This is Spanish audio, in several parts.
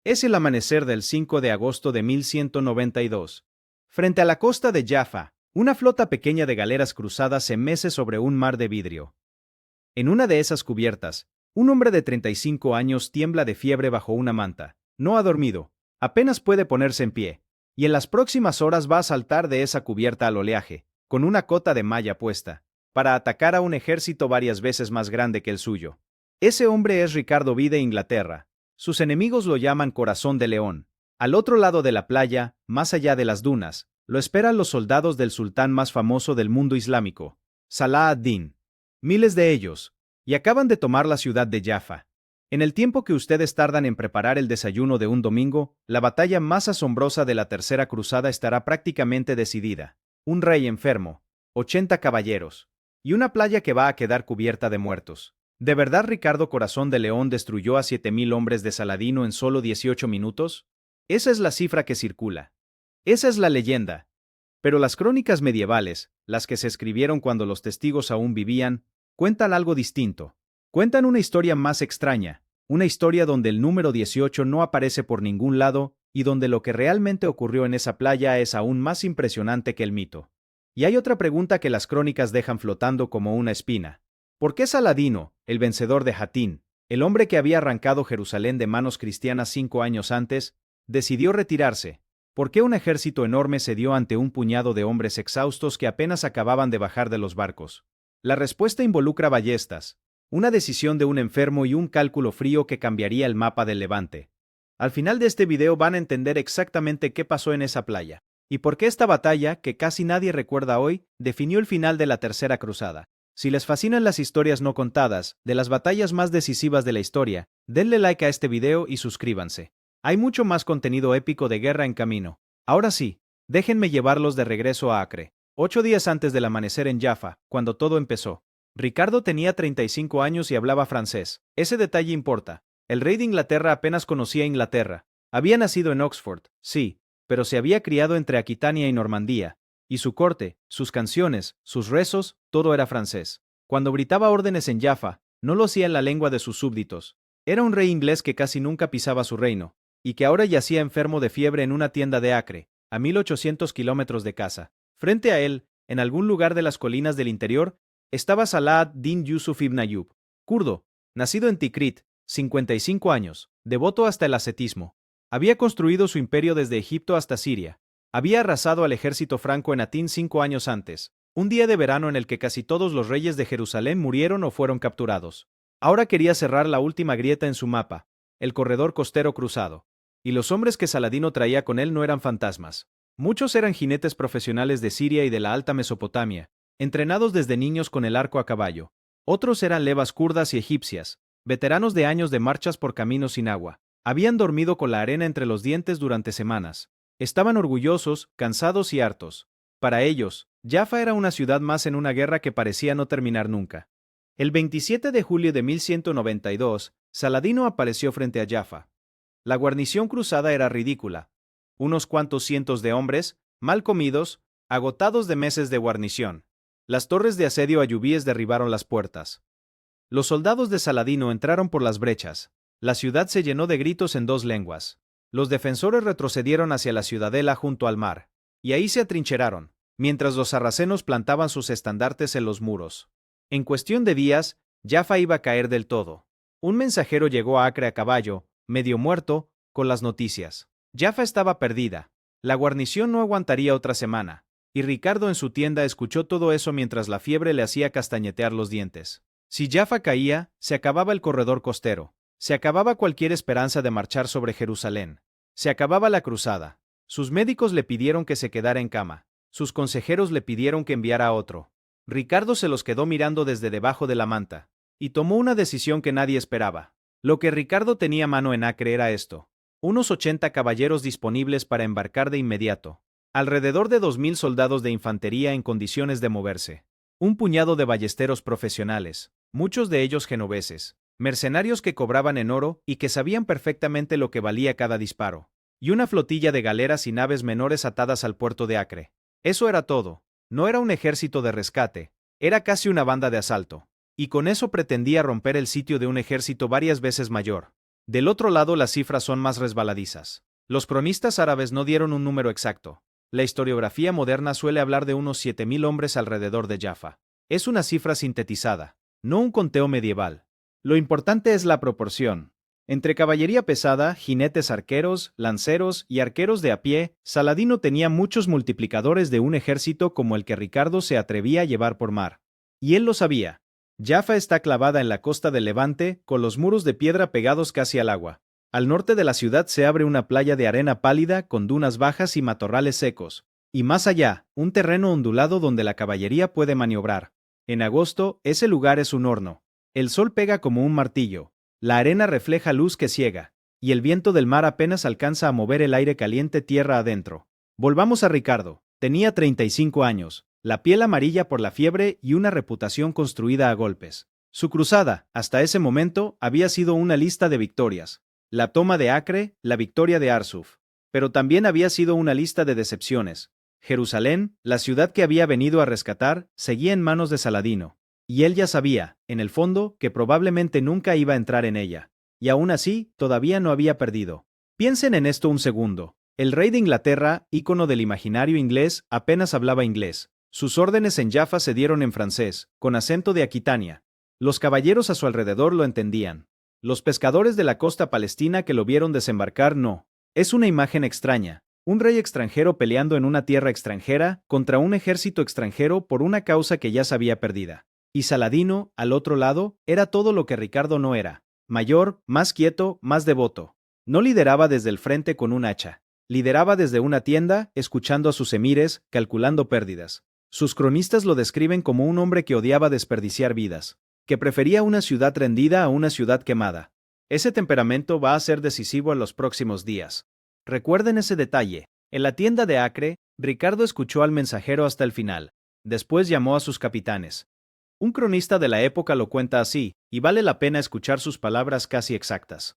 Es el amanecer del 5 de agosto de 1192. Frente a la costa de Jaffa, una flota pequeña de galeras cruzadas se mece sobre un mar de vidrio. En una de esas cubiertas, un hombre de 35 años tiembla de fiebre bajo una manta. No ha dormido, apenas puede ponerse en pie, y en las próximas horas va a saltar de esa cubierta al oleaje, con una cota de malla puesta, para atacar a un ejército varias veces más grande que el suyo. Ese hombre es Ricardo V de Inglaterra. Sus enemigos lo llaman Corazón de León. Al otro lado de la playa, más allá de las dunas, lo esperan los soldados del sultán más famoso del mundo islámico, Salah ad-Din. Miles de ellos, y acaban de tomar la ciudad de Jaffa. En el tiempo que ustedes tardan en preparar el desayuno de un domingo, la batalla más asombrosa de la Tercera Cruzada estará prácticamente decidida. Un rey enfermo, 80 caballeros, y una playa que va a quedar cubierta de muertos. ¿De verdad Ricardo Corazón de León destruyó a 7.000 hombres de Saladino en solo 18 minutos? Esa es la cifra que circula. Esa es la leyenda. Pero las crónicas medievales, las que se escribieron cuando los testigos aún vivían, cuentan algo distinto. Cuentan una historia más extraña, una historia donde el número 18 no aparece por ningún lado y donde lo que realmente ocurrió en esa playa es aún más impresionante que el mito. Y hay otra pregunta que las crónicas dejan flotando como una espina. ¿Por qué Saladino, el vencedor de Hatín, el hombre que había arrancado Jerusalén de manos cristianas 5 años antes, decidió retirarse? ¿Por qué un ejército enorme cedió ante un puñado de hombres exhaustos que apenas acababan de bajar de los barcos? La respuesta involucra ballestas, una decisión de un enfermo y un cálculo frío que cambiaría el mapa del Levante. Al final de este video van a entender exactamente qué pasó en esa playa, y por qué esta batalla, que casi nadie recuerda hoy, definió el final de la Tercera Cruzada. Si les fascinan las historias no contadas, de las batallas más decisivas de la historia, denle like a este video y suscríbanse. Hay mucho más contenido épico de guerra en camino. Ahora sí, déjenme llevarlos de regreso a Acre. 8 días antes del amanecer en Jaffa, cuando todo empezó. Ricardo tenía 35 años y hablaba francés. Ese detalle importa. El rey de Inglaterra apenas conocía Inglaterra. Había nacido en Oxford, sí, pero se había criado entre Aquitania y Normandía. Y su corte, sus canciones, sus rezos, todo era francés. Cuando gritaba órdenes en Jaffa, no lo hacía en la lengua de sus súbditos. Era un rey inglés que casi nunca pisaba su reino, y que ahora yacía enfermo de fiebre en una tienda de Acre, a 1800 kilómetros de casa. Frente a él, en algún lugar de las colinas del interior, estaba Salah ad-Din Yusuf ibn Ayyub, kurdo, nacido en Tikrit, 55 años, devoto hasta el ascetismo. Había construido su imperio desde Egipto hasta Siria. Había arrasado al ejército franco en Hatín 5 años antes, un día de verano en el que casi todos los reyes de Jerusalén murieron o fueron capturados. Ahora quería cerrar la última grieta en su mapa, el corredor costero cruzado. Y los hombres que Saladino traía con él no eran fantasmas. Muchos eran jinetes profesionales de Siria y de la Alta Mesopotamia, entrenados desde niños con el arco a caballo. Otros eran levas kurdas y egipcias, veteranos de años de marchas por caminos sin agua. Habían dormido con la arena entre los dientes durante semanas. Estaban orgullosos, cansados y hartos. Para ellos, Jaffa era una ciudad más en una guerra que parecía no terminar nunca. El 27 de julio de 1192, Saladino apareció frente a Jaffa. La guarnición cruzada era ridícula. Unos cuantos cientos de hombres, mal comidos, agotados de meses de guarnición. Las torres de asedio ayubíes derribaron las puertas. Los soldados de Saladino entraron por las brechas. La ciudad se llenó de gritos en 2 lenguas. Los defensores retrocedieron hacia la ciudadela junto al mar, y ahí se atrincheraron, mientras los sarracenos plantaban sus estandartes en los muros. En cuestión de días, Jaffa iba a caer del todo. Un mensajero llegó a Acre a caballo, medio muerto, con las noticias. Jaffa estaba perdida. La guarnición no aguantaría otra semana, y Ricardo en su tienda escuchó todo eso mientras la fiebre le hacía castañetear los dientes. Si Jaffa caía, se acababa el corredor costero. Se acababa cualquier esperanza de marchar sobre Jerusalén. Se acababa la cruzada. Sus médicos le pidieron que se quedara en cama. Sus consejeros le pidieron que enviara a otro. Ricardo se los quedó mirando desde debajo de la manta, y tomó una decisión que nadie esperaba. Lo que Ricardo tenía a mano en Acre era esto: unos 80 caballeros disponibles para embarcar de inmediato. Alrededor de 2.000 soldados de infantería en condiciones de moverse. Un puñado de ballesteros profesionales, muchos de ellos genoveses. Mercenarios que cobraban en oro y que sabían perfectamente lo que valía cada disparo. Y una flotilla de galeras y naves menores atadas al puerto de Acre. Eso era todo. No era un ejército de rescate, era casi una banda de asalto. Y con eso pretendía romper el sitio de un ejército varias veces mayor. Del otro lado las cifras son más resbaladizas. Los cronistas árabes no dieron un número exacto. La historiografía moderna suele hablar de unos 7.000 hombres alrededor de Jaffa. Es una cifra sintetizada, no un conteo medieval. Lo importante es la proporción. Entre caballería pesada, jinetes arqueros, lanceros y arqueros de a pie, Saladino tenía muchos multiplicadores de un ejército como el que Ricardo se atrevía a llevar por mar. Y él lo sabía. Jaffa está clavada en la costa del Levante, con los muros de piedra pegados casi al agua. Al norte de la ciudad se abre una playa de arena pálida con dunas bajas y matorrales secos. Y más allá, un terreno ondulado donde la caballería puede maniobrar. En agosto, ese lugar es un horno. El sol pega como un martillo. La arena refleja luz que ciega, y el viento del mar apenas alcanza a mover el aire caliente tierra adentro. Volvamos a Ricardo. Tenía 35 años, la piel amarilla por la fiebre y una reputación construida a golpes. Su cruzada, hasta ese momento, había sido una lista de victorias. La toma de Acre, la victoria de Arsuf. Pero también había sido una lista de decepciones. Jerusalén, la ciudad que había venido a rescatar, seguía en manos de Saladino. Y él ya sabía, en el fondo, que probablemente nunca iba a entrar en ella. Y aún así, todavía no había perdido. Piensen en esto un segundo. El rey de Inglaterra, ícono del imaginario inglés, apenas hablaba inglés. Sus órdenes en Jaffa se dieron en francés, con acento de Aquitania. Los caballeros a su alrededor lo entendían. Los pescadores de la costa palestina que lo vieron desembarcar no. Es una imagen extraña. Un rey extranjero peleando en una tierra extranjera contra un ejército extranjero por una causa que ya sabía perdida. Y Saladino, al otro lado, era todo lo que Ricardo no era. Mayor, más quieto, más devoto. No lideraba desde el frente con un hacha. Lideraba desde una tienda, escuchando a sus emires, calculando pérdidas. Sus cronistas lo describen como un hombre que odiaba desperdiciar vidas, que prefería una ciudad rendida a una ciudad quemada. Ese temperamento va a ser decisivo en los próximos días. Recuerden ese detalle. En la tienda de Acre, Ricardo escuchó al mensajero hasta el final. Después llamó a sus capitanes. Un cronista de la época lo cuenta así, y vale la pena escuchar sus palabras casi exactas.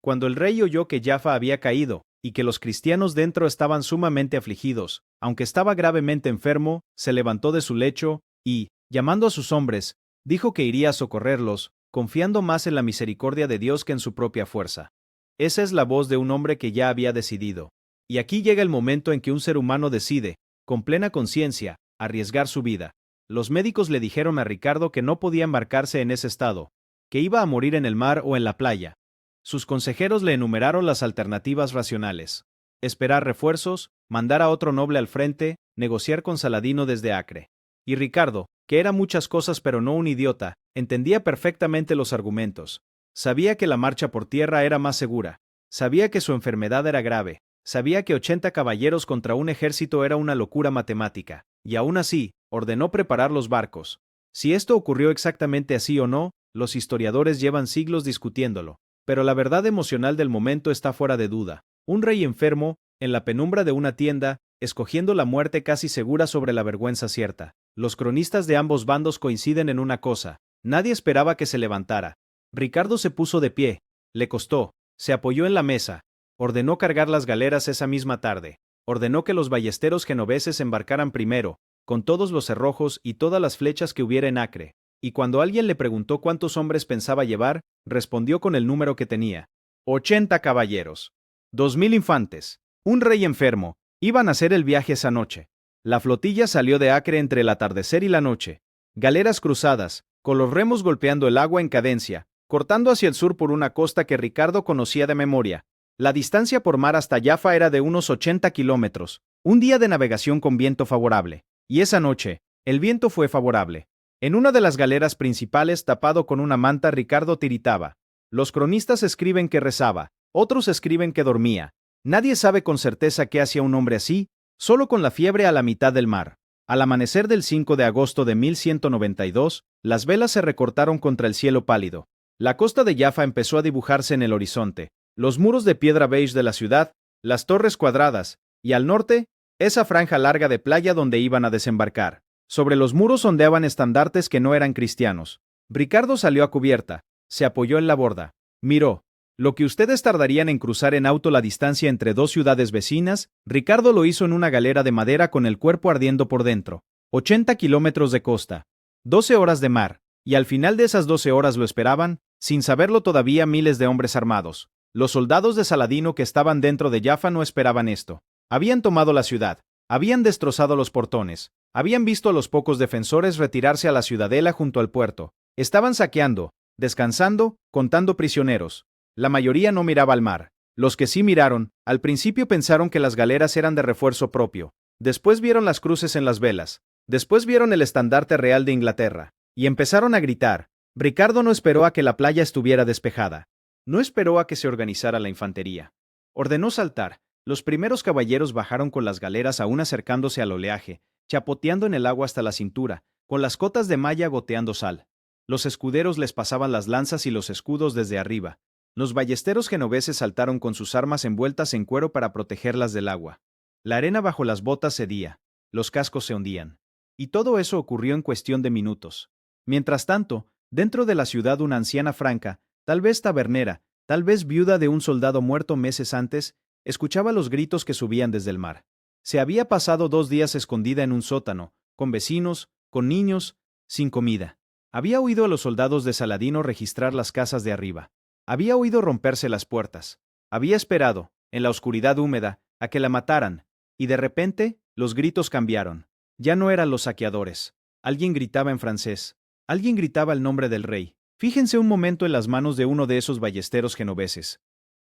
Cuando el rey oyó que Jaffa había caído, y que los cristianos dentro estaban sumamente afligidos, aunque estaba gravemente enfermo, se levantó de su lecho, y, llamando a sus hombres, dijo que iría a socorrerlos, confiando más en la misericordia de Dios que en su propia fuerza. Esa es la voz de un hombre que ya había decidido. Y aquí llega el momento en que un ser humano decide, con plena conciencia, arriesgar su vida. Los médicos le dijeron a Ricardo que no podía embarcarse en ese estado, que iba a morir en el mar o en la playa. Sus consejeros le enumeraron las alternativas racionales: esperar refuerzos, mandar a otro noble al frente, negociar con Saladino desde Acre. Y Ricardo, que era muchas cosas pero no un idiota, entendía perfectamente los argumentos. Sabía que la marcha por tierra era más segura. Sabía que su enfermedad era grave. Sabía que 80 caballeros contra un ejército era una locura matemática. Y aún así, ordenó preparar los barcos. Si esto ocurrió exactamente así o no, los historiadores llevan siglos discutiéndolo. Pero la verdad emocional del momento está fuera de duda. Un rey enfermo, en la penumbra de una tienda, escogiendo la muerte casi segura sobre la vergüenza cierta. Los cronistas de ambos bandos coinciden en una cosa: nadie esperaba que se levantara. Ricardo se puso de pie. Le costó. Se apoyó en la mesa. Ordenó cargar las galeras esa misma tarde. Ordenó que los ballesteros genoveses embarcaran primero, con todos los cerrojos y todas las flechas que hubiera en Acre. Y cuando alguien le preguntó cuántos hombres pensaba llevar, respondió con el número que tenía: 80 caballeros. 2.000 infantes. Un rey enfermo. Iban a hacer el viaje esa noche. La flotilla salió de Acre entre el atardecer y la noche. Galeras cruzadas, con los remos golpeando el agua en cadencia, cortando hacia el sur por una costa que Ricardo conocía de memoria. La distancia por mar hasta Jaffa era de unos 80 kilómetros. Un día de navegación con viento favorable. Y esa noche, el viento fue favorable. En una de las galeras principales, tapado con una manta, Ricardo tiritaba. Los cronistas escriben que rezaba, otros escriben que dormía. Nadie sabe con certeza qué hacía un hombre así, solo con la fiebre a la mitad del mar. Al amanecer del 5 de agosto de 1192, las velas se recortaron contra el cielo pálido. La costa de Jaffa empezó a dibujarse en el horizonte. Los muros de piedra beige de la ciudad, las torres cuadradas, y al norte, esa franja larga de playa donde iban a desembarcar. Sobre los muros ondeaban estandartes que no eran cristianos. Ricardo salió a cubierta, se apoyó en la borda. Miró. Lo que ustedes tardarían en cruzar en auto la distancia entre dos ciudades vecinas, Ricardo lo hizo en una galera de madera con el cuerpo ardiendo por dentro. 80 kilómetros de costa. 12 horas de mar. Y al final de esas 12 horas lo esperaban Sin saberlo todavía miles de hombres armados. Los soldados de Saladino que estaban dentro de Jaffa no esperaban esto. Habían tomado la ciudad, habían destrozado los portones, habían visto a los pocos defensores retirarse a la ciudadela junto al puerto. Estaban saqueando, descansando, contando prisioneros. La mayoría no miraba al mar. Los que sí miraron, al principio pensaron que las galeras eran de refuerzo propio. Después vieron las cruces en las velas. Después vieron el estandarte real de Inglaterra. Y empezaron a gritar. Ricardo no esperó a que la playa estuviera despejada. No esperó a que se organizara la infantería. Ordenó saltar. Los primeros caballeros bajaron con las galeras aún acercándose al oleaje, chapoteando en el agua hasta la cintura, con las cotas de malla goteando sal. Los escuderos les pasaban las lanzas y los escudos desde arriba. Los ballesteros genoveses saltaron con sus armas envueltas en cuero para protegerlas del agua. La arena bajo las botas cedía. Los cascos se hundían. Y todo eso ocurrió en cuestión de minutos. Mientras tanto, dentro de la ciudad una anciana franca, tal vez tabernera, tal vez viuda de un soldado muerto meses antes, escuchaba los gritos que subían desde el mar. Se había pasado 2 días escondida en un sótano, con vecinos, con niños, sin comida. Había oído a los soldados de Saladino registrar las casas de arriba. Había oído romperse las puertas. Había esperado, en la oscuridad húmeda, a que la mataran, y de repente, los gritos cambiaron. Ya no eran los saqueadores. Alguien gritaba en francés. Alguien gritaba el nombre del rey. Fíjense un momento en las manos de uno de esos ballesteros genoveses.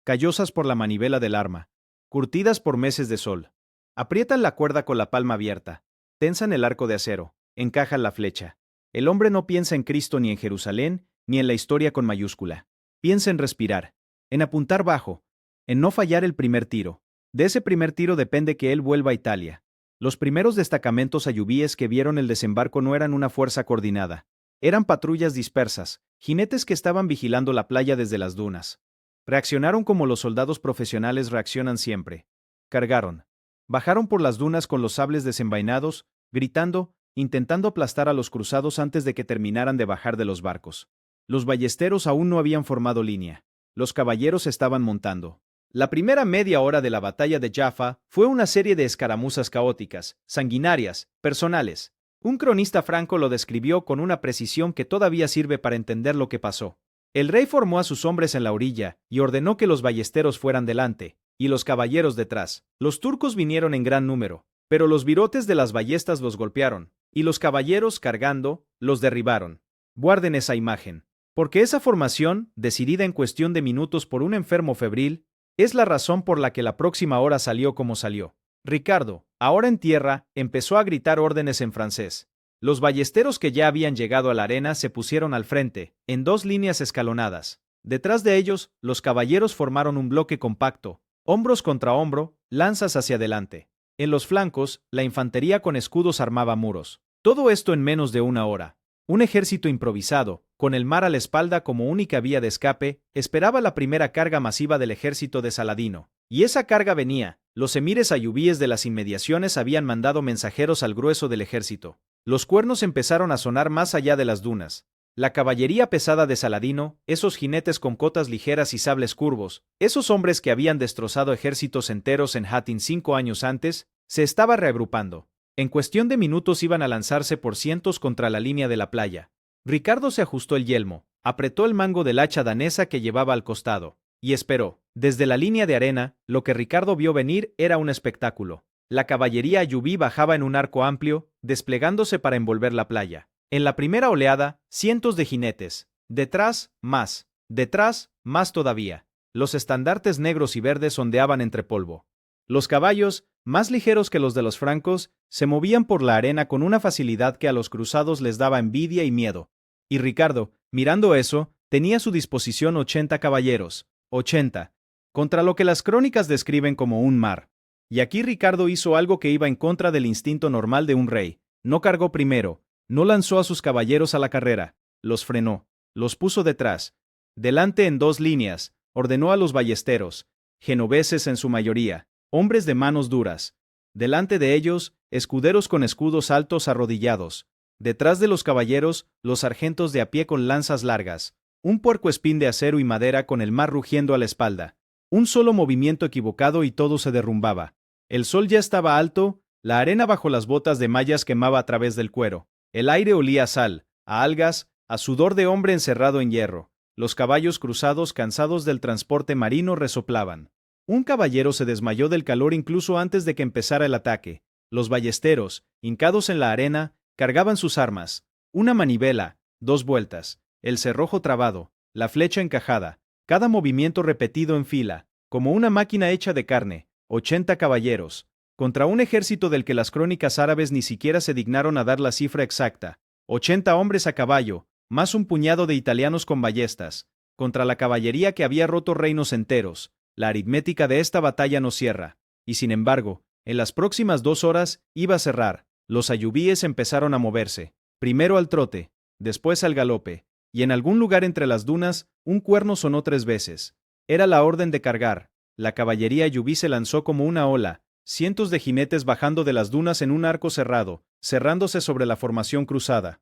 Callosas por la manivela del arma, curtidas por meses de sol. Aprietan la cuerda con la palma abierta, tensan el arco de acero, encajan la flecha. El hombre no piensa en Cristo ni en Jerusalén, ni en la historia con mayúscula. Piensa en respirar, en apuntar bajo, en no fallar el primer tiro. De ese primer tiro depende que él vuelva a Italia. Los primeros destacamentos ayubíes que vieron el desembarco no eran una fuerza coordinada. Eran patrullas dispersas, jinetes que estaban vigilando la playa desde las dunas. Reaccionaron como los soldados profesionales reaccionan siempre. Cargaron. Bajaron por las dunas con los sables desenvainados, gritando, intentando aplastar a los cruzados antes de que terminaran de bajar de los barcos. Los ballesteros aún no habían formado línea. Los caballeros estaban montando. La primera media hora de la batalla de Jaffa fue una serie de escaramuzas caóticas, sanguinarias, personales. Un cronista franco lo describió con una precisión que todavía sirve para entender lo que pasó. El rey formó a sus hombres en la orilla y ordenó que los ballesteros fueran delante, y los caballeros detrás. Los turcos vinieron en gran número, pero los virotes de las ballestas los golpearon, y los caballeros, cargando, los derribaron. Guarden esa imagen, porque esa formación, decidida en cuestión de minutos por un enfermo febril, es la razón por la que la próxima hora salió como salió. Ricardo, ahora en tierra, empezó a gritar órdenes en francés. Los ballesteros que ya habían llegado a la arena se pusieron al frente, en 2 líneas escalonadas. Detrás de ellos, los caballeros formaron un bloque compacto, hombros contra hombro, lanzas hacia adelante. En los flancos, la infantería con escudos armaba muros. Todo esto en menos de 1 hora. Un ejército improvisado, con el mar a la espalda como única vía de escape, esperaba la primera carga masiva del ejército de Saladino. Y esa carga venía. Los emires ayubíes de las inmediaciones habían mandado mensajeros al grueso del ejército. Los cuernos empezaron a sonar más allá de las dunas. La caballería pesada de Saladino, esos jinetes con cotas ligeras y sables curvos, esos hombres que habían destrozado ejércitos enteros en Hattin 5 años antes, se estaba reagrupando. En cuestión de minutos iban a lanzarse por cientos contra la línea de la playa. Ricardo se ajustó el yelmo, apretó el mango del hacha danesa que llevaba al costado, y esperó. Desde la línea de arena, lo que Ricardo vio venir era un espectáculo. La caballería ayubí bajaba en un arco amplio, desplegándose para envolver la playa. En la primera oleada, cientos de jinetes. Detrás, más. Detrás, más todavía. Los estandartes negros y verdes ondeaban entre polvo. Los caballos, más ligeros que los de los francos, se movían por la arena con una facilidad que a los cruzados les daba envidia y miedo. Y Ricardo, mirando eso, tenía a su disposición 80 caballeros. 80. Contra lo que las crónicas describen como un mar. Y aquí Ricardo hizo algo que iba en contra del instinto normal de un rey. No cargó primero, no lanzó a sus caballeros a la carrera, los frenó, los puso detrás. Delante en 2 líneas, ordenó a los ballesteros, genoveses en su mayoría, hombres de manos duras. Delante de ellos, escuderos con escudos altos arrodillados. Detrás de los caballeros, los sargentos de a pie con lanzas largas. Un puercoespín de acero y madera con el mar rugiendo a la espalda. Un solo movimiento equivocado y todo se derrumbaba. El sol ya estaba alto, la arena bajo las botas de mallas quemaba a través del cuero. El aire olía a sal, a algas, a sudor de hombre encerrado en hierro. Los caballos cruzados, cansados del transporte marino, resoplaban. Un caballero se desmayó del calor incluso antes de que empezara el ataque. Los ballesteros, hincados en la arena, cargaban sus armas. Una manivela, 2 vueltas, el cerrojo trabado, la flecha encajada, cada movimiento repetido en fila, como una máquina hecha de carne. 80 caballeros, contra un ejército del que las crónicas árabes ni siquiera se dignaron a dar la cifra exacta. 80 hombres a caballo, más un puñado de italianos con ballestas, contra la caballería que había roto reinos enteros. La aritmética de esta batalla no cierra, y sin embargo, en las próximas 2 horas iba a cerrar. Los ayubíes empezaron a moverse, primero al trote, después al galope, y en algún lugar entre las dunas, un cuerno sonó 3 veces. Era la orden de cargar. La caballería ayubí se lanzó como una ola, cientos de jinetes bajando de las dunas en un arco cerrado, cerrándose sobre la formación cruzada.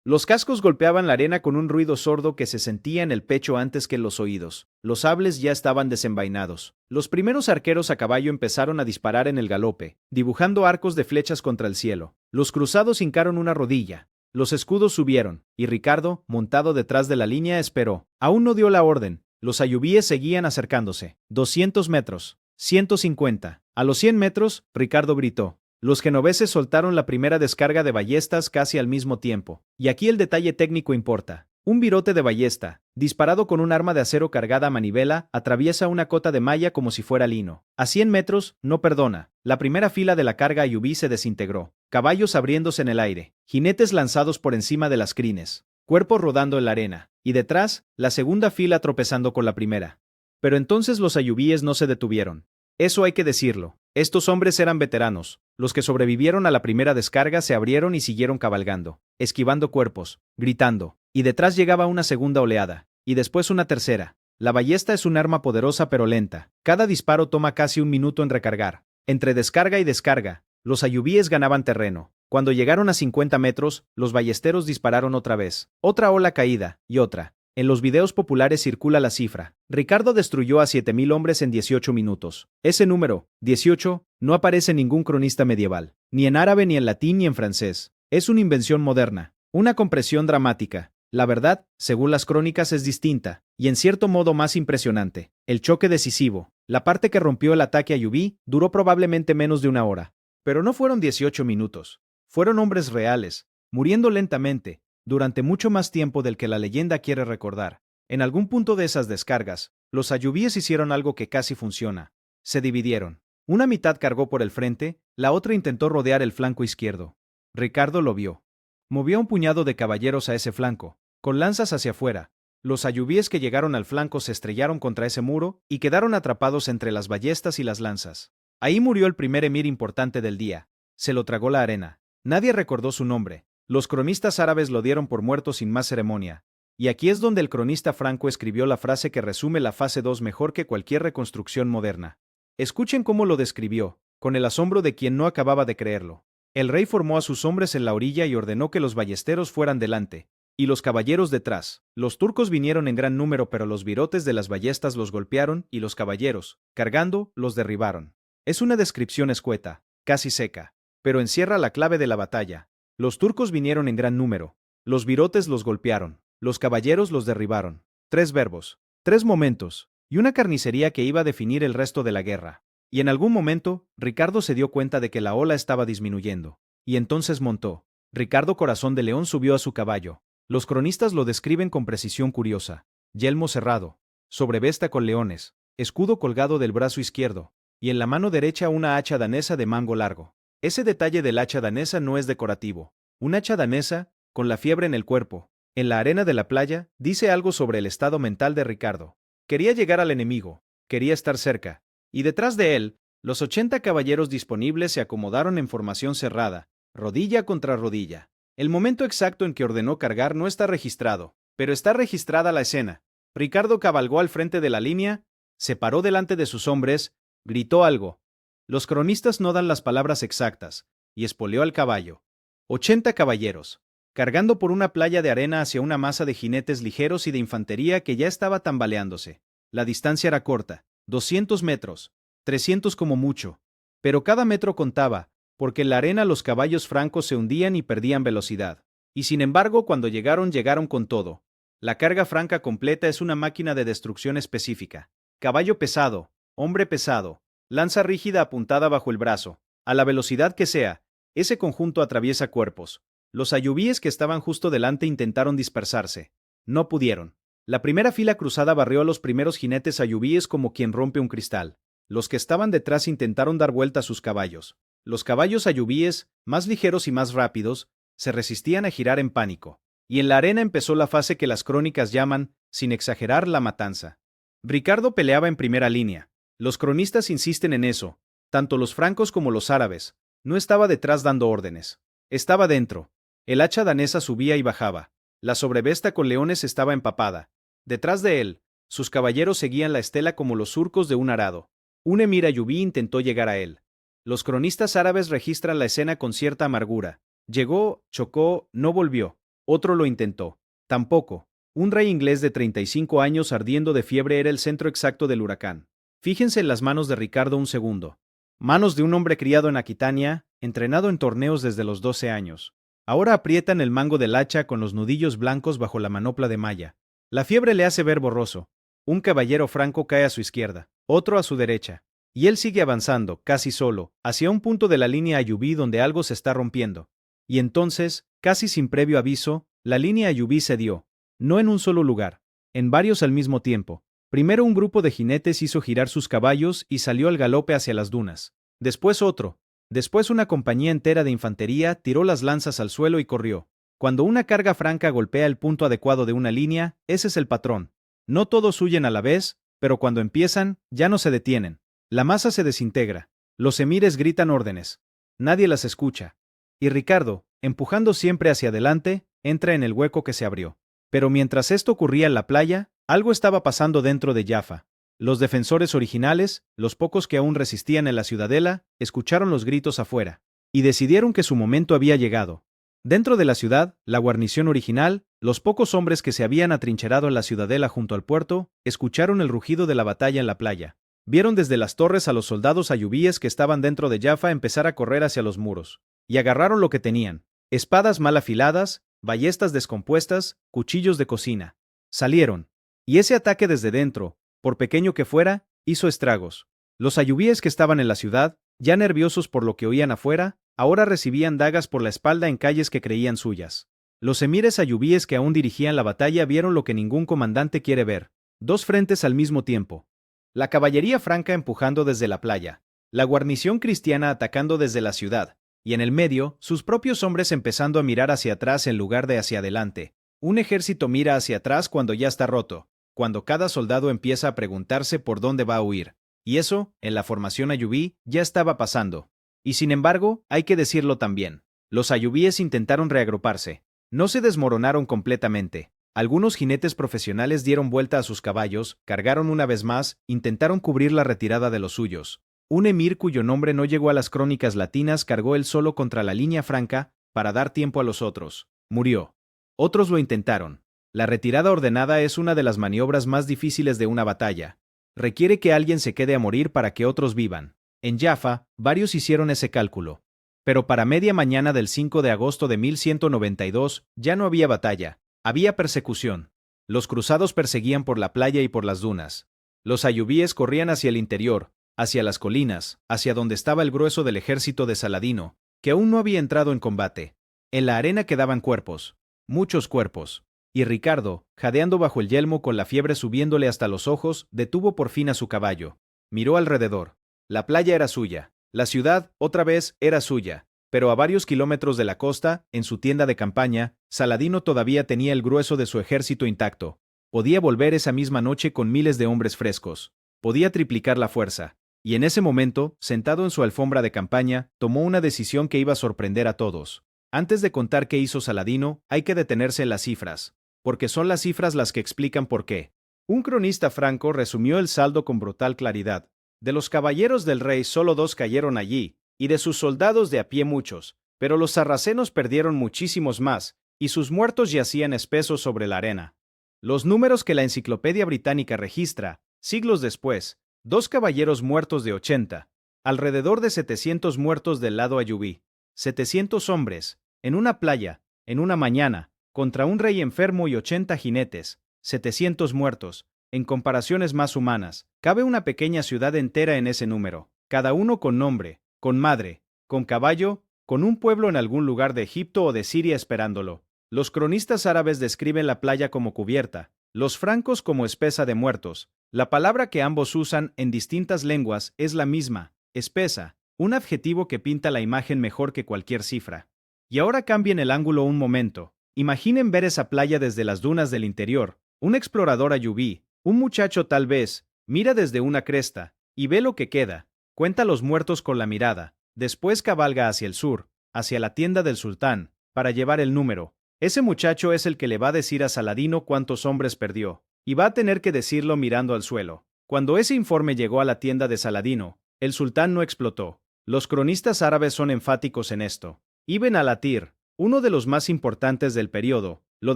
Los cascos golpeaban la arena con un ruido sordo que se sentía en el pecho antes que en los oídos. Los sables ya estaban desenvainados. Los primeros arqueros a caballo empezaron a disparar en el galope, dibujando arcos de flechas contra el cielo. Los cruzados hincaron una rodilla. Los escudos subieron, y Ricardo, montado detrás de la línea, esperó. Aún no dio la orden. Los ayubíes seguían acercándose. 200 metros. 150. A los 100 metros, Ricardo gritó. Los genoveses soltaron la primera descarga de ballestas casi al mismo tiempo. Y aquí el detalle técnico importa. Un virote de ballesta, disparado con un arma de acero cargada a manivela, atraviesa una cota de malla como si fuera lino. A 100 metros, no perdona. La primera fila de la carga ayubí se desintegró. Caballos abriéndose en el aire. Jinetes lanzados por encima de las crines. Cuerpos rodando en la arena. Y detrás, la segunda fila tropezando con la primera. Pero entonces los ayubíes no se detuvieron. Eso hay que decirlo. Estos hombres eran veteranos. Los que sobrevivieron a la primera descarga se abrieron y siguieron cabalgando, esquivando cuerpos, gritando. Y detrás llegaba una segunda oleada. Y después una tercera. La ballesta es un arma poderosa pero lenta. Cada disparo toma casi un minuto en recargar. Entre descarga y descarga, los ayubíes ganaban terreno. Cuando llegaron a 50 metros, los ballesteros dispararon otra vez. Otra ola caída, y otra. En los videos populares circula la cifra. Ricardo destruyó a 7.000 hombres en 18 minutos. Ese número, 18, no aparece en ningún cronista medieval. Ni en árabe, ni en latín, ni en francés. Es una invención moderna. Una compresión dramática. La verdad, según las crónicas, es distinta, y en cierto modo más impresionante. El choque decisivo, la parte que rompió el ataque ayubí, duró probablemente menos de 1 hora. Pero no fueron 18 minutos. Fueron hombres reales, muriendo lentamente, durante mucho más tiempo del que la leyenda quiere recordar. En algún punto de esas descargas, los ayubíes hicieron algo que casi funciona. Se dividieron. Una mitad cargó por el frente, la otra intentó rodear el flanco izquierdo. Ricardo lo vio. Movió un puñado de caballeros a ese flanco, con lanzas hacia afuera. Los ayubíes que llegaron al flanco se estrellaron contra ese muro y quedaron atrapados entre las ballestas y las lanzas. Ahí murió el primer emir importante del día. Se lo tragó la arena. Nadie recordó su nombre. Los cronistas árabes lo dieron por muerto sin más ceremonia. Y aquí es donde el cronista Franco escribió la frase que resume la fase 2 mejor que cualquier reconstrucción moderna. Escuchen cómo lo describió, con el asombro de quien no acababa de creerlo. El rey formó a sus hombres en la orilla y ordenó que los ballesteros fueran delante, y los caballeros detrás. Los turcos vinieron en gran número, pero los virotes de las ballestas los golpearon y los caballeros, cargando, los derribaron. Es una descripción escueta, casi seca, pero encierra la clave de la batalla. Los turcos vinieron en gran número. Los virotes los golpearon. Los caballeros los derribaron. 3 verbos, 3 momentos, y una carnicería que iba a definir el resto de la guerra. Y en algún momento, Ricardo se dio cuenta de que la ola estaba disminuyendo. Y entonces montó. Ricardo Corazón de León subió a su caballo. Los cronistas lo describen con precisión curiosa. Yelmo cerrado. Sobrevesta con leones. Escudo colgado del brazo izquierdo. Y en la mano derecha una hacha danesa de mango largo. Ese detalle del hacha danesa no es decorativo. Un hacha danesa, con la fiebre en el cuerpo, en la arena de la playa, dice algo sobre el estado mental de Ricardo. Quería llegar al enemigo, quería estar cerca, y detrás de él, los 80 caballeros disponibles se acomodaron en formación cerrada, rodilla contra rodilla. El momento exacto en que ordenó cargar no está registrado, pero está registrada la escena. Ricardo cabalgó al frente de la línea, se paró delante de sus hombres, gritó algo. Los cronistas no dan las palabras exactas, y espoleó al caballo. 80 caballeros, cargando por una playa de arena hacia una masa de jinetes ligeros y de infantería que ya estaba tambaleándose. La distancia era corta, 200 metros, 300 como mucho, pero cada metro contaba, porque en la arena los caballos francos se hundían y perdían velocidad. Y sin embargo, cuando llegaron con todo. La carga franca completa es una máquina de destrucción específica. Caballo pesado, hombre pesado, lanza rígida apuntada bajo el brazo. A la velocidad que sea, ese conjunto atraviesa cuerpos. Los ayubíes que estaban justo delante intentaron dispersarse. No pudieron. La primera fila cruzada barrió a los primeros jinetes ayubíes como quien rompe un cristal. Los que estaban detrás intentaron dar vuelta a sus caballos. Los caballos ayubíes, más ligeros y más rápidos, se resistían a girar en pánico. Y en la arena empezó la fase que las crónicas llaman, sin exagerar, la matanza. Ricardo peleaba en primera línea. Los cronistas insisten en eso, tanto los francos como los árabes. No estaba detrás dando órdenes. Estaba dentro. El hacha danesa subía y bajaba. La sobrevesta con leones estaba empapada. Detrás de él, sus caballeros seguían la estela como los surcos de un arado. Un emir ayubí intentó llegar a él. Los cronistas árabes registran la escena con cierta amargura. Llegó, chocó, no volvió. Otro lo intentó. Tampoco. Un rey inglés de 35 años ardiendo de fiebre era el centro exacto del huracán. Fíjense en las manos de Ricardo un segundo. Manos de un hombre criado en Aquitania, entrenado en torneos desde los 12 años. Ahora aprietan el mango del hacha con los nudillos blancos bajo la manopla de malla. La fiebre le hace ver borroso. Un caballero franco cae a su izquierda, otro a su derecha. Y él sigue avanzando, casi solo, hacia un punto de la línea ayubí donde algo se está rompiendo. Y entonces, casi sin previo aviso, la línea ayubí cedió. No en un solo lugar, en varios al mismo tiempo. Primero un grupo de jinetes hizo girar sus caballos y salió al galope hacia las dunas. Después otro. Después una compañía entera de infantería tiró las lanzas al suelo y corrió. Cuando una carga franca golpea el punto adecuado de una línea, ese es el patrón. No todos huyen a la vez, pero cuando empiezan, ya no se detienen. La masa se desintegra. Los emires gritan órdenes. Nadie las escucha. Y Ricardo, empujando siempre hacia adelante, entra en el hueco que se abrió. Pero mientras esto ocurría en la playa, algo estaba pasando dentro de Jaffa. Los defensores originales, los pocos que aún resistían en la ciudadela, escucharon los gritos afuera, y decidieron que su momento había llegado. Dentro de la ciudad, la guarnición original, los pocos hombres que se habían atrincherado en la ciudadela junto al puerto, escucharon el rugido de la batalla en la playa. Vieron desde las torres a los soldados ayubíes que estaban dentro de Jaffa empezar a correr hacia los muros, y agarraron lo que tenían: espadas mal afiladas, ballestas descompuestas, cuchillos de cocina. Salieron. Y ese ataque desde dentro, por pequeño que fuera, hizo estragos. Los ayubíes que estaban en la ciudad, ya nerviosos por lo que oían afuera, ahora recibían dagas por la espalda en calles que creían suyas. Los emires ayubíes que aún dirigían la batalla vieron lo que ningún comandante quiere ver: dos frentes al mismo tiempo. La caballería franca empujando desde la playa, la guarnición cristiana atacando desde la ciudad, y en el medio, sus propios hombres empezando a mirar hacia atrás en lugar de hacia adelante. Un ejército mira hacia atrás cuando ya está roto, cuando cada soldado empieza a preguntarse por dónde va a huir. Y eso, en la formación ayubí, ya estaba pasando. Y sin embargo, hay que decirlo también. Los ayubíes intentaron reagruparse. No se desmoronaron completamente. Algunos jinetes profesionales dieron vuelta a sus caballos, cargaron una vez más, intentaron cubrir la retirada de los suyos. Un emir cuyo nombre no llegó a las crónicas latinas cargó él solo contra la línea franca, para dar tiempo a los otros. Murió. Otros lo intentaron. La retirada ordenada es una de las maniobras más difíciles de una batalla. Requiere que alguien se quede a morir para que otros vivan. En Jaffa, varios hicieron ese cálculo. Pero para media mañana del 5 de agosto de 1192, ya no había batalla. Había persecución. Los cruzados perseguían por la playa y por las dunas. Los ayubíes corrían hacia el interior, hacia las colinas, hacia donde estaba el grueso del ejército de Saladino, que aún no había entrado en combate. En la arena quedaban cuerpos. Muchos cuerpos. Y Ricardo, jadeando bajo el yelmo con la fiebre subiéndole hasta los ojos, detuvo por fin a su caballo. Miró alrededor. La playa era suya. La ciudad, otra vez, era suya. Pero a varios kilómetros de la costa, en su tienda de campaña, Saladino todavía tenía el grueso de su ejército intacto. Podía volver esa misma noche con miles de hombres frescos. Podía triplicar la fuerza. Y en ese momento, sentado en su alfombra de campaña, tomó una decisión que iba a sorprender a todos. Antes de contar qué hizo Saladino, hay que detenerse en las cifras, porque son las cifras las que explican por qué. Un cronista franco resumió el saldo con brutal claridad. De los caballeros del rey solo 2 cayeron allí, y de sus soldados de a pie muchos, pero los sarracenos perdieron muchísimos más, y sus muertos yacían espesos sobre la arena. Los números que la Enciclopedia Británica registra, siglos después: 2 caballeros muertos de 80, alrededor de 700 muertos del lado ayubí, 700 hombres, en una playa, en una mañana, contra un rey enfermo y 80 jinetes, 700 muertos. En comparaciones más humanas, cabe una pequeña ciudad entera en ese número, cada uno con nombre, con madre, con caballo, con un pueblo en algún lugar de Egipto o de Siria esperándolo. Los cronistas árabes describen la playa como cubierta, los francos como espesa de muertos. La palabra que ambos usan en distintas lenguas es la misma, espesa, un adjetivo que pinta la imagen mejor que cualquier cifra. Y ahora cambien el ángulo un momento. Imaginen ver esa playa desde las dunas del interior. Un explorador ayubí, un muchacho tal vez, mira desde una cresta, y ve lo que queda, cuenta los muertos con la mirada, después cabalga hacia el sur, hacia la tienda del sultán, para llevar el número. Ese muchacho es el que le va a decir a Saladino cuántos hombres perdió, y va a tener que decirlo mirando al suelo. Cuando ese informe llegó a la tienda de Saladino, el sultán no explotó. Los cronistas árabes son enfáticos en esto. Ibn al-Athir, uno de los más importantes del periodo, lo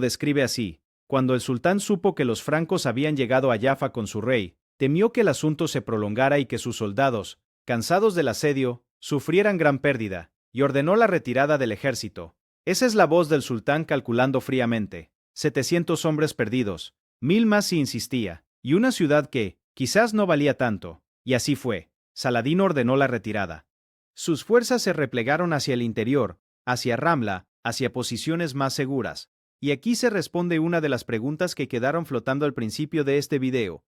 describe así. Cuando el sultán supo que los francos habían llegado a Jaffa con su rey, temió que el asunto se prolongara y que sus soldados, cansados del asedio, sufrieran gran pérdida, y ordenó la retirada del ejército. Esa es la voz del sultán calculando fríamente. 700 hombres perdidos, 1000 más si insistía, y una ciudad que, quizás no valía tanto. Y así fue. Saladino ordenó la retirada. Sus fuerzas se replegaron hacia el interior, hacia Ramla, hacia posiciones más seguras. Y aquí se responde una de las preguntas que quedaron flotando al principio de este video.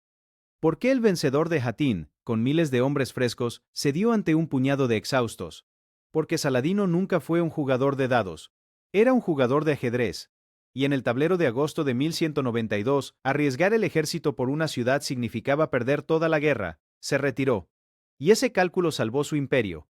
¿Por qué el vencedor de Hattin, con miles de hombres frescos, cedió ante un puñado de exhaustos? Porque Saladino nunca fue un jugador de dados. Era un jugador de ajedrez. Y en el tablero de agosto de 1192, arriesgar el ejército por una ciudad significaba perder toda la guerra. Se retiró. Y ese cálculo salvó su imperio.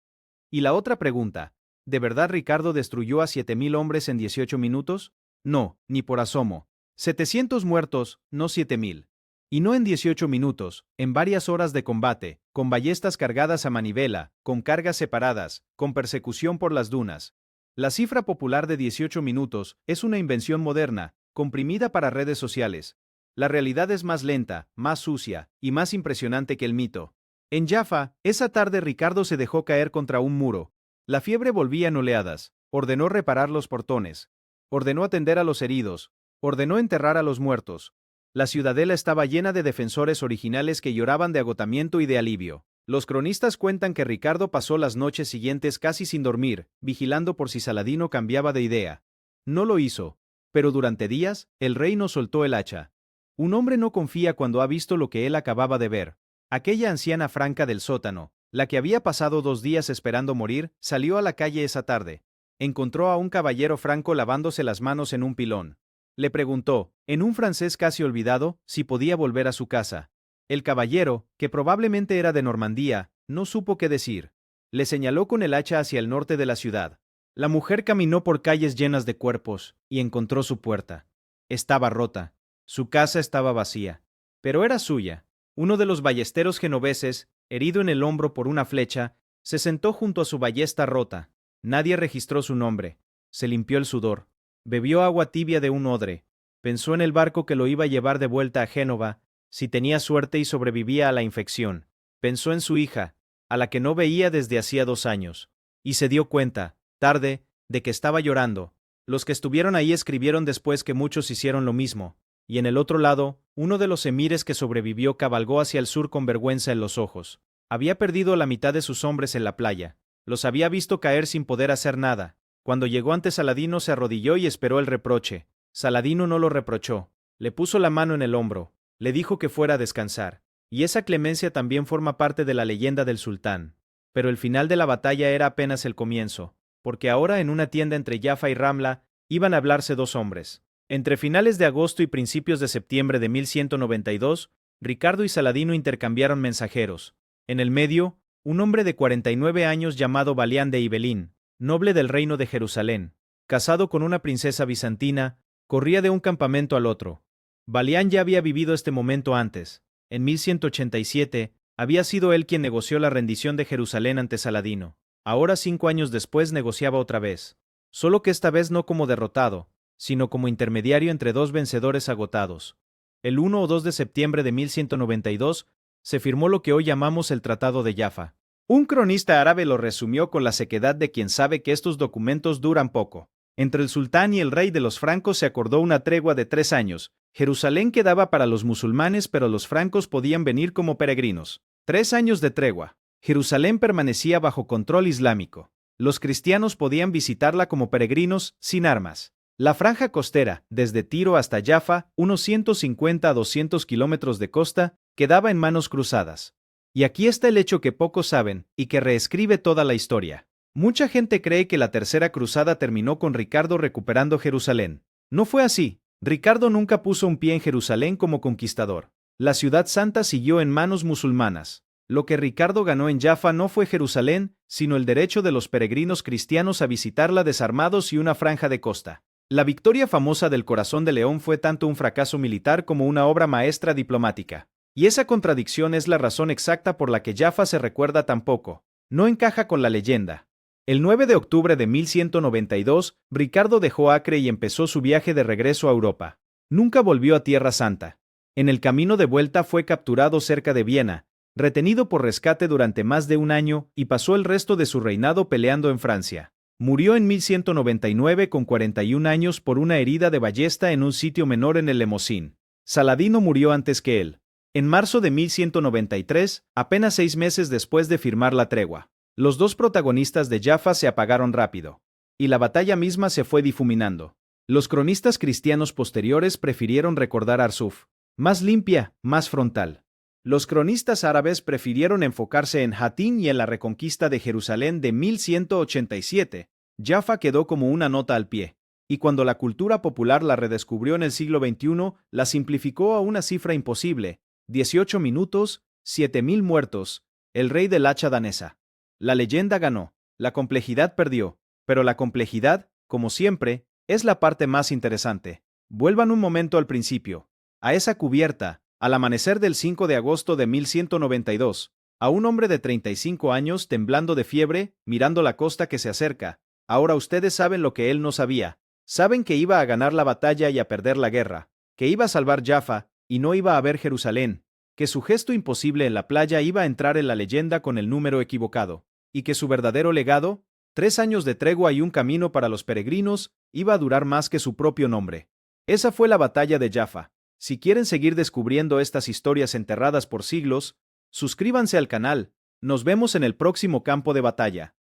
Y la otra pregunta, ¿de verdad Ricardo destruyó a 7000 hombres en 18 minutos? No, ni por asomo. 700 muertos, no 7000. Y no en 18 minutos, en varias horas de combate, con ballestas cargadas a manivela, con cargas separadas, con persecución por las dunas. La cifra popular de 18 minutos es una invención moderna, comprimida para redes sociales. La realidad es más lenta, más sucia y más impresionante que el mito. En Jaffa, esa tarde Ricardo se dejó caer contra un muro. La fiebre volvía en oleadas. Ordenó reparar los portones. Ordenó atender a los heridos. Ordenó enterrar a los muertos. La ciudadela estaba llena de defensores originales que lloraban de agotamiento y de alivio. Los cronistas cuentan que Ricardo pasó las noches siguientes casi sin dormir, vigilando por si Saladino cambiaba de idea. No lo hizo. Pero durante días, el rey no soltó el hacha. Un hombre no confía cuando ha visto lo que él acababa de ver. Aquella anciana franca del sótano, la que había pasado 2 días esperando morir, salió a la calle esa tarde. Encontró a un caballero franco lavándose las manos en un pilón. Le preguntó, en un francés casi olvidado, si podía volver a su casa. El caballero, que probablemente era de Normandía, no supo qué decir. Le señaló con el hacha hacia el norte de la ciudad. La mujer caminó por calles llenas de cuerpos, y encontró su puerta. Estaba rota. Su casa estaba vacía. Pero era suya. Uno de los ballesteros genoveses, herido en el hombro por una flecha, se sentó junto a su ballesta rota. Nadie registró su nombre. Se limpió el sudor. Bebió agua tibia de un odre. Pensó en el barco que lo iba a llevar de vuelta a Génova, si tenía suerte y sobrevivía a la infección. Pensó en su hija, a la que no veía desde hacía 2 años. Y se dio cuenta, tarde, de que estaba llorando. Los que estuvieron ahí escribieron después que muchos hicieron lo mismo. Y en el otro lado, uno de los emires que sobrevivió cabalgó hacia el sur con vergüenza en los ojos. Había perdido la mitad de sus hombres en la playa. Los había visto caer sin poder hacer nada. Cuando llegó ante Saladino se arrodilló y esperó el reproche. Saladino no lo reprochó. Le puso la mano en el hombro. Le dijo que fuera a descansar. Y esa clemencia también forma parte de la leyenda del sultán. Pero el final de la batalla era apenas el comienzo, porque ahora en una tienda entre Jaffa y Ramla iban a hablarse 2 hombres. Entre finales de agosto y principios de septiembre de 1192, Ricardo y Saladino intercambiaron mensajeros. En el medio, un hombre de 49 años llamado Balián de Ibelín, noble del reino de Jerusalén, casado con una princesa bizantina, corría de un campamento al otro. Balián ya había vivido este momento antes. En 1187, había sido él quien negoció la rendición de Jerusalén ante Saladino. Ahora 5 años después negociaba otra vez. Solo que esta vez no como derrotado, sino como intermediario entre 2 vencedores agotados. El 1 o 2 de septiembre de 1192, se firmó lo que hoy llamamos el Tratado de Jaffa. Un cronista árabe lo resumió con la sequedad de quien sabe que estos documentos duran poco. Entre el sultán y el rey de los francos se acordó una tregua de 3 años. Jerusalén quedaba para los musulmanes, pero los francos podían venir como peregrinos. 3 años de tregua. Jerusalén permanecía bajo control islámico. Los cristianos podían visitarla como peregrinos, sin armas. La franja costera, desde Tiro hasta Jaffa, unos 150 a 200 kilómetros de costa, quedaba en manos cruzadas. Y aquí está el hecho que pocos saben, y que reescribe toda la historia. Mucha gente cree que la tercera cruzada terminó con Ricardo recuperando Jerusalén. No fue así. Ricardo nunca puso un pie en Jerusalén como conquistador. La ciudad santa siguió en manos musulmanas. Lo que Ricardo ganó en Jaffa no fue Jerusalén, sino el derecho de los peregrinos cristianos a visitarla desarmados y una franja de costa. La victoria famosa del Corazón de León fue tanto un fracaso militar como una obra maestra diplomática. Y esa contradicción es la razón exacta por la que Jaffa se recuerda tan poco. No encaja con la leyenda. El 9 de octubre de 1192, Ricardo dejó Acre y empezó su viaje de regreso a Europa. Nunca volvió a Tierra Santa. En el camino de vuelta fue capturado cerca de Viena, retenido por rescate durante más de un año y pasó el resto de su reinado peleando en Francia. Murió en 1199 con 41 años por una herida de ballesta en un sitio menor en el Lemosín. Saladino murió antes que él. En marzo de 1193, apenas 6 meses después de firmar la tregua. Los dos protagonistas de Jaffa se apagaron rápido, y la batalla misma se fue difuminando. Los cronistas cristianos posteriores prefirieron recordar Arsuf, más limpia, más frontal. Los cronistas árabes prefirieron enfocarse en Hatín y en la reconquista de Jerusalén de 1187. Jaffa quedó como una nota al pie, y cuando la cultura popular la redescubrió en el siglo XXI, la simplificó a una cifra imposible: 18 minutos, 7.000 muertos, el rey del hacha danesa. La leyenda ganó, la complejidad perdió, pero la complejidad, como siempre, es la parte más interesante. Vuelvan un momento al principio, a esa cubierta, al amanecer del 5 de agosto de 1192, a un hombre de 35 años temblando de fiebre, mirando la costa que se acerca. Ahora ustedes saben lo que él no sabía. Saben que iba a ganar la batalla y a perder la guerra, que iba a salvar Jaffa y no iba a ver Jerusalén, que su gesto imposible en la playa iba a entrar en la leyenda con el número equivocado, y que su verdadero legado, 3 años de tregua y un camino para los peregrinos, iba a durar más que su propio nombre. Esa fue la batalla de Jaffa. Si quieren seguir descubriendo estas historias enterradas por siglos, suscríbanse al canal. Nos vemos en el próximo campo de batalla.